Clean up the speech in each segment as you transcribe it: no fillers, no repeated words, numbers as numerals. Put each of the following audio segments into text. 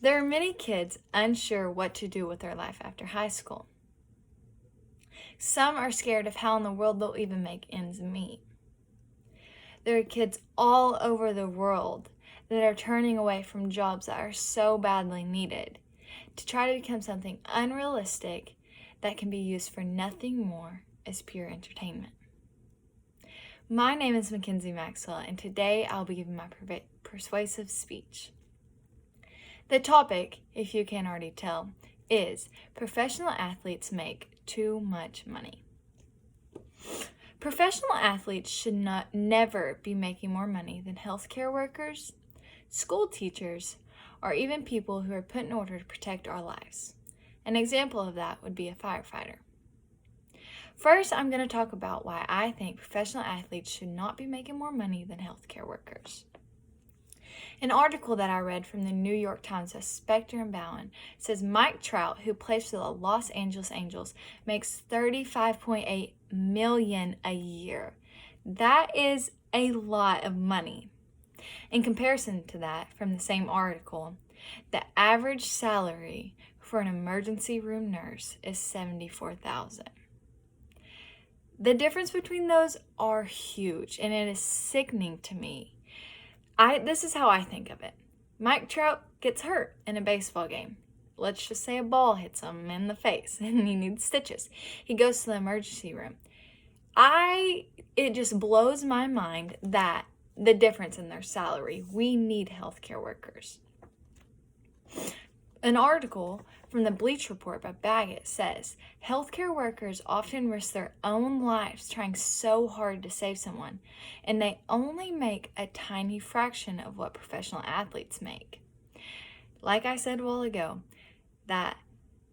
There are many kids unsure what to do with their life after high school. Some are scared of how in the world they'll even make ends meet. There are kids all over the world that are turning away from jobs that are so badly needed to try to become something unrealistic that can be used for nothing more as pure entertainment. My name is Mackenzie Maxwell, and today I'll be giving my persuasive speech. The topic, if you can't already tell, is professional athletes make too much money. Professional athletes should never be making more money than healthcare workers, school teachers, or even people who are put in order to protect our lives. An example of that would be a firefighter. First, I'm going to talk about why I think professional athletes should not be making more money than healthcare workers. An article that I read from the New York Times by Specter and Bowen says Mike Trout, who plays for the Los Angeles Angels, makes $35.8 million a year. That is a lot of money. In comparison to that, from the same article, the average salary for an emergency room nurse is $74,000. The difference between those are huge, and it is sickening to me. This is how I think of it. Mike Trout gets hurt in a baseball game. Let's just say a ball hits him in the face and he needs stitches. He goes to the emergency room. It just blows my mind that the difference in their salary. We need healthcare workers. An article from the Bleach Report by Baggett says, healthcare workers often risk their own lives trying so hard to save someone, and they only make a tiny fraction of what professional athletes make. Like I said a while ago, that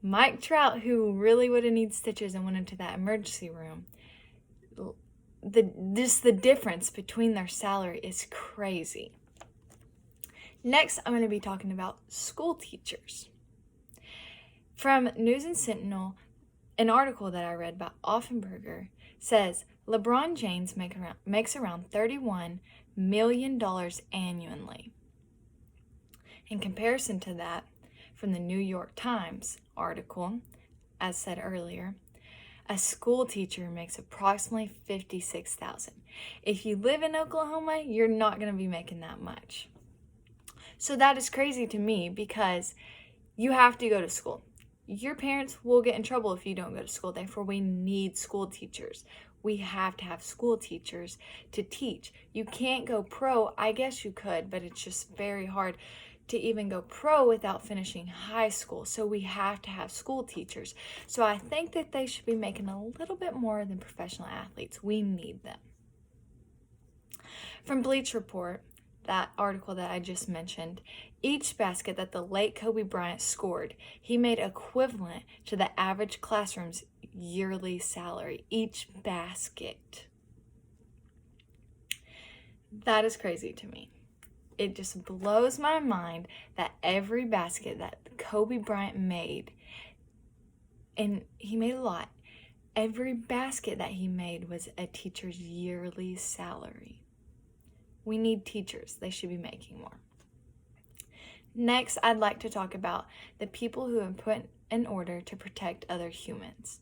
Mike Trout, who really would have needed stitches and went into that emergency room, the difference between their salary is crazy. Next, I'm going to be talking about school teachers. From News and Sentinel, an article that I read by Offenberger says LeBron James makes around $31 million annually. In comparison to that, from the New York Times article, as said earlier, a school teacher makes approximately $56,000. If you live in Oklahoma, you're not going to be making that much. So that is crazy to me because you have to go to school. Your parents will get in trouble if you don't go to school. Therefore, we need school teachers. We have to have school teachers to teach. You can't go pro. I guess you could, but it's just very hard to even go pro without finishing high school. So we have to have school teachers. So I think that they should be making a little bit more than professional athletes. We need them. From Bleach Report, that article that I just mentioned, each basket that the late Kobe Bryant scored, he made equivalent to the average classroom's yearly salary. Each basket. That is crazy to me. It just blows my mind that every basket that Kobe Bryant made, and he made a lot, every basket that he made was a teacher's yearly salary. We need teachers. They should be making more. Next, I'd like to talk about the people who have put in order to protect other humans.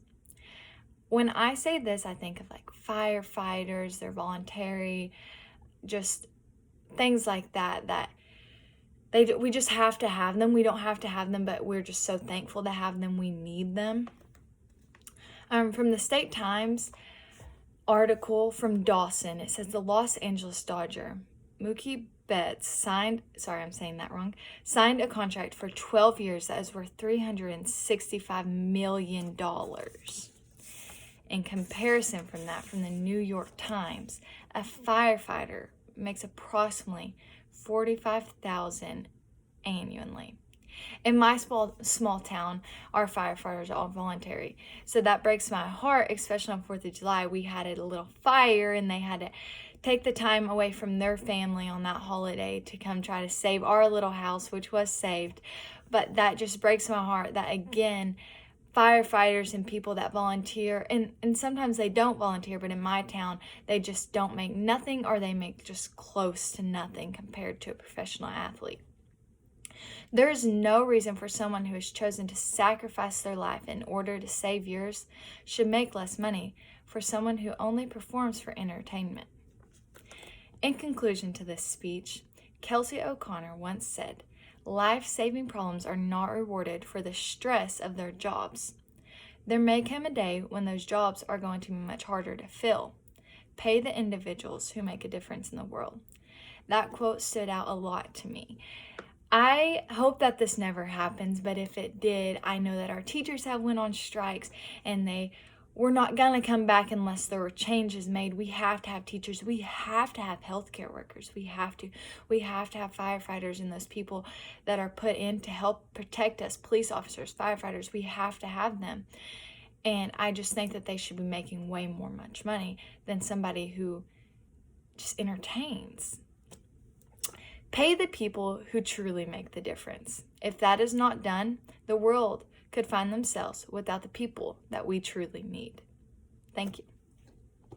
When I say this, I think of like firefighters, they're voluntary, just things like that we just have to have them. We don't have to have them, but we're just so thankful to have them. We need them. From the State Times article from Dawson, it says the Los Angeles Dodger, Mookie Betts, signed a contract for 12 years that is worth $365 million. In comparison from that, from the New York Times, a firefighter makes approximately $45,000 annually. In my small town, our firefighters are all voluntary. So that breaks my heart, especially on 4th of July. We had a little fire and they had to take the time away from their family on that holiday to come try to save our little house, which was saved. But that just breaks my heart that, again, firefighters and people that volunteer, and sometimes they don't volunteer, but in my town, they just don't make nothing, or they make just close to nothing compared to a professional athlete. There is no reason for someone who has chosen to sacrifice their life in order to save yours should make less money for someone who only performs for entertainment. In conclusion to this speech, Kelsey O'Connor once said, "Life-saving problems are not rewarded for the stress of their jobs. There may come a day when those jobs are going to be much harder to fill. Pay the individuals who make a difference in the world." That quote stood out a lot to me. I hope that this never happens, but if it did, I know that our teachers have went on strikes and they were not going to come back unless there were changes made. We have to have teachers. We have to have healthcare workers. We have to have firefighters and those people that are put in to help protect us, police officers, firefighters. We have to have them. And I just think that they should be making way more much money than somebody who just entertains. Pay the people who truly make the difference. If that is not done, the world could find themselves without the people that we truly need. Thank you.